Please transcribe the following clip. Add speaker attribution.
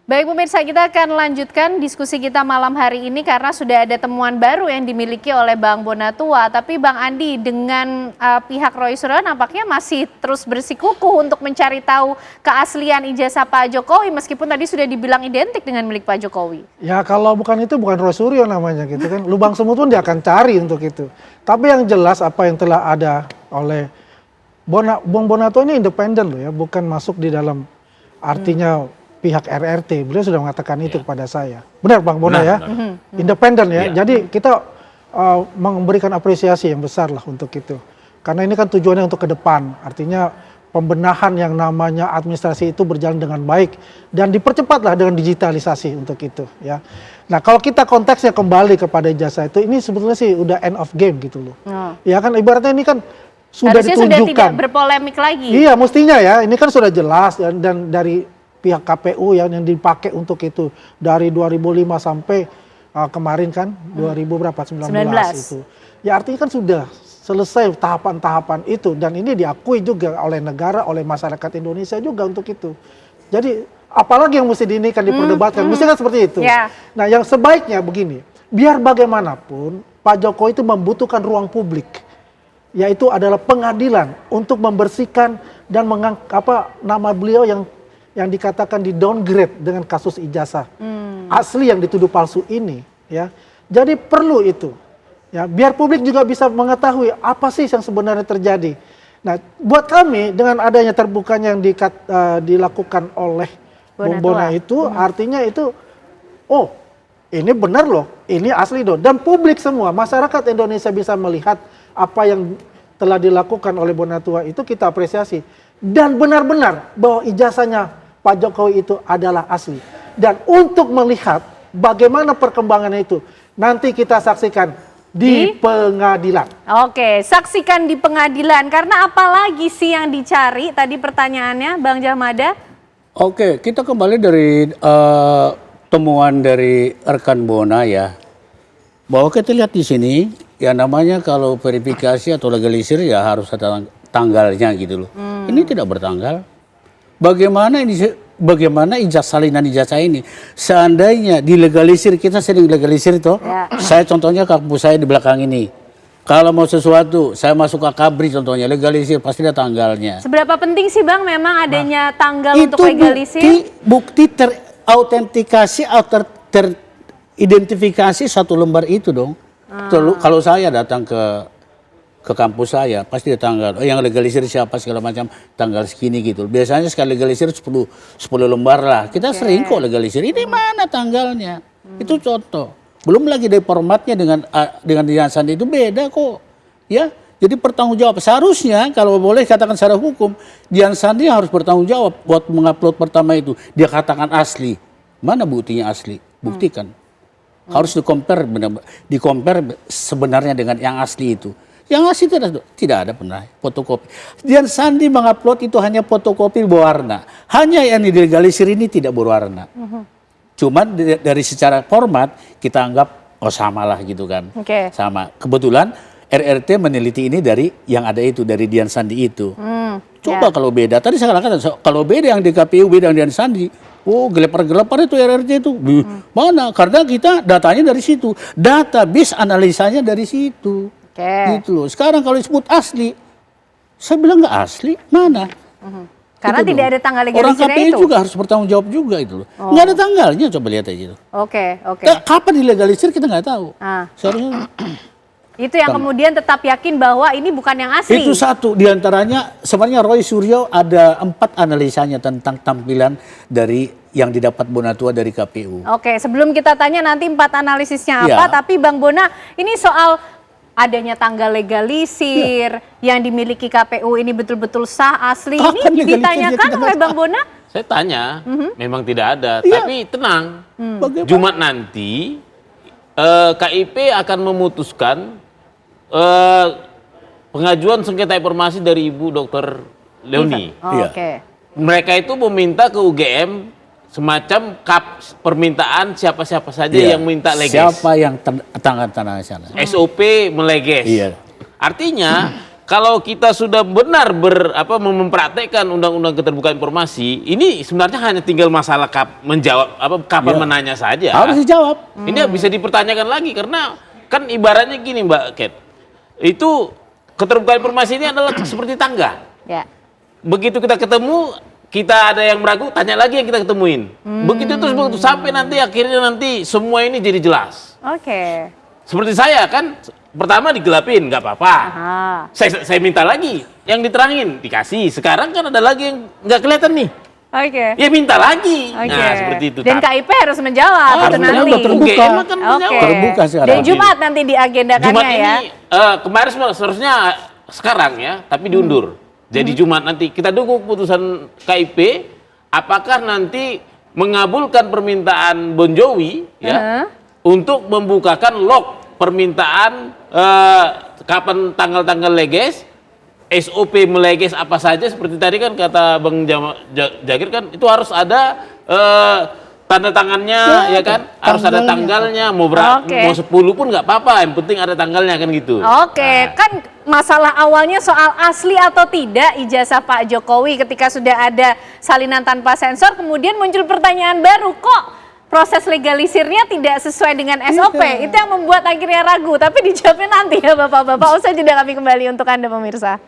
Speaker 1: Baik pemirsa, kita akan lanjutkan diskusi kita malam hari ini karena sudah ada temuan baru yang dimiliki oleh Bang Bonatua. Tapi Bang Andi, dengan pihak Roy Suryo nampaknya masih terus bersikukuh untuk mencari tahu keaslian ijazah Pak Jokowi meskipun tadi sudah dibilang identik dengan milik Pak Jokowi.
Speaker 2: Ya kalau bukan itu bukan Roy Suryo namanya gitu kan. Lubang semut pun dia akan cari untuk itu. Tapi yang jelas apa yang telah ada oleh Bang Bonatua ini independen loh ya, bukan masuk di dalam artinya pihak RRT. Beliau sudah mengatakan itu kepada saya. Benar Bang Bona ya? Independen ya. Jadi kita memberikan apresiasi yang besar lah untuk itu. Karena ini kan tujuannya untuk ke depan. Artinya pembenahan yang namanya administrasi itu berjalan dengan baik dan dipercepatlah dengan digitalisasi untuk itu ya. Nah, kalau kita konteksnya kembali kepada ijazah itu, ini sebetulnya sih udah end of game gitu loh. Ya kan ibaratnya ini kan sudah
Speaker 1: harusnya
Speaker 2: ditunjukkan.
Speaker 1: Sudah tidak berpolemik lagi.
Speaker 2: Iya, mestinya ya. Ini kan sudah jelas dan dari pihak KPU yang dipakai untuk itu dari 2005 sampai kemarin kan 2019 itu. Ya artinya kan sudah selesai tahapan-tahapan itu dan ini diakui juga oleh negara, oleh masyarakat Indonesia juga untuk itu. Jadi apalagi yang mesti diinikan, diperdebatkan, mesti kan seperti itu.
Speaker 1: Yeah.
Speaker 2: Nah yang sebaiknya begini, biar bagaimanapun Pak Jokowi itu membutuhkan ruang publik, yaitu adalah pengadilan untuk membersihkan dan mengangkat nama beliau yang dikatakan di downgrade dengan kasus ijazah asli yang dituduh palsu ini ya. Jadi perlu itu ya, biar publik juga bisa mengetahui apa sih yang sebenarnya terjadi. Nah, buat kami dengan adanya terbukanya yang dilakukan oleh Bung Bona itu artinya itu oh, ini benar loh, ini asli loh, dan publik semua masyarakat Indonesia bisa melihat apa yang telah dilakukan oleh Bonatua itu kita apresiasi dan benar-benar bahwa ijazahnya Pak Jokowi itu adalah asli. Dan untuk melihat bagaimana perkembangannya itu, nanti kita saksikan di pengadilan.
Speaker 1: Oke, saksikan di pengadilan. Karena apalagi sih yang dicari tadi pertanyaannya, Bang Jahmada?
Speaker 3: Oke, kita kembali dari temuan dari rekan Bona ya. Bahwa kita lihat di sini, ya namanya kalau verifikasi atau legalisir ya harus ada tanggalnya gitu loh. Ini tidak bertanggal. Bagaimana salinan ijazah ini seandainya dilegalisir, kita sering legalisir itu saya contohnya kampus saya di belakang ini, kalau mau sesuatu saya masuk ke Kabri contohnya legalisir pasti ada tanggalnya.
Speaker 1: Seberapa penting sih Bang memang adanya tanggal untuk legalisir?
Speaker 3: Bukti terautentikasi atau teridentifikasi satu lembar itu dong. Kalau saya datang ke kampus saya pasti ada tanggal, yang legalisir siapa segala macam, tanggal segini gitu. Biasanya sekali legalisir 10 lembar lah. Kita sering kok legalisir. Ini mana tanggalnya? Itu contoh. Belum lagi dari formatnya dengan Dian Sandi itu beda kok. Ya. Jadi bertanggung jawab. Seharusnya kalau boleh katakan secara hukum, Dian Sandi harus bertanggung jawab buat mengupload pertama itu. Dia katakan asli. Mana buktinya asli? Buktikan. Harus di-compare sebenarnya dengan yang asli itu. Yang asli tidak ada pernah fotokopi. Dian Sandi mengupload itu hanya fotokopi berwarna. Hanya yang dilegalisir ini tidak berwarna. Cuman dari secara format kita anggap oh sama lah gitu kan. Sama. Kebetulan RRT meneliti ini dari yang ada itu, dari Dian Sandi itu. Coba kalau beda. Tadi saya katakan kalau beda yang di KPU, beda yang Dian Sandi. Oh gelepar-gelepar itu RRT itu. Mana? Karena kita datanya dari situ. Database analisanya dari situ. Gitu loh. Sekarang kalau disebut asli, saya bilang nggak asli, mana?
Speaker 1: Karena
Speaker 3: gitu
Speaker 1: tidak ada tanggal legalisirnya
Speaker 3: itu. Orang KPU juga harus bertanggung jawab juga itu loh. Nggak ada tanggalnya, coba lihat aja itu. Kapan dilegalisir kita nggak tahu. Seharusnya
Speaker 1: itu yang kemudian tetap yakin bahwa ini bukan yang asli.
Speaker 3: Itu satu diantaranya. Sebenarnya Roy Suryo ada 4 analisanya tentang tampilan dari yang didapat Bonatua dari KPU.
Speaker 1: Oke, sebelum kita tanya nanti 4 analisisnya apa, tapi Bang Bona ini soal adanya tanggal legalisir yang dimiliki KPU ini betul-betul sah, asli. Ini ditanyakan oleh Bang Bona?
Speaker 4: Saya tanya, memang tidak ada. Tapi tenang, Jumat nanti KIP akan memutuskan pengajuan sengketa informasi dari Ibu Dr. Leoni. Mereka itu meminta ke UGM semacam permintaan siapa-siapa saja yang minta leges.
Speaker 3: Siapa yang tangan sana.
Speaker 4: SOP meleges. Artinya kalau kita sudah benar mempraktekkan undang-undang keterbukaan informasi, ini sebenarnya hanya tinggal masalah kapan menanya saja.
Speaker 3: Harus dijawab.
Speaker 4: Ini bisa dipertanyakan lagi karena kan ibaratnya gini Mbak Ket, itu keterbukaan informasi ini adalah seperti tangga.
Speaker 1: Ya.
Speaker 4: Begitu kita ketemu, kita ada yang meragu, tanya lagi yang kita ketemuin. Begitu terus begitu sampai nanti akhirnya nanti semua ini jadi jelas.
Speaker 1: Oke.
Speaker 4: Seperti saya kan, pertama digelapin, nggak apa-apa. Saya minta lagi, yang diterangin dikasih. Sekarang kan ada lagi yang nggak kelihatan nih.
Speaker 1: Oke.
Speaker 4: Ya minta lagi.
Speaker 1: Oke.
Speaker 4: Nah seperti itu.
Speaker 1: Dan KIP harus menjawab itu nanti.
Speaker 3: terbuka.
Speaker 4: UGM akan
Speaker 1: Oke.
Speaker 4: menjawab.
Speaker 3: Terbuka sekarang.
Speaker 1: Dan Jumat nanti diagendakannya
Speaker 4: Jumat
Speaker 1: ya.
Speaker 4: ini kemarin seharusnya sekarang ya, tapi diundur. Jadi Jumat nanti kita tunggu keputusan KIP. Apakah nanti mengabulkan permintaan Bon Jovi ya untuk membukakan log permintaan kapan tanggal-tanggal leges, SOP meleges apa saja seperti tadi kan kata Bang Jagir kan itu harus ada tanda tangannya ya kan, harus ada tanggalnya, mau 10 pun nggak apa-apa, yang penting ada tanggalnya kan gitu.
Speaker 1: Oke, kan masalah awalnya soal asli atau tidak ijazah Pak Jokowi ketika sudah ada salinan tanpa sensor, kemudian muncul pertanyaan baru, kok proses legalisirnya tidak sesuai dengan SOP? Itu yang membuat akhirnya ragu, tapi dijawabnya nanti ya Bapak-Bapak. Usai jeda kami kembali untuk Anda pemirsa.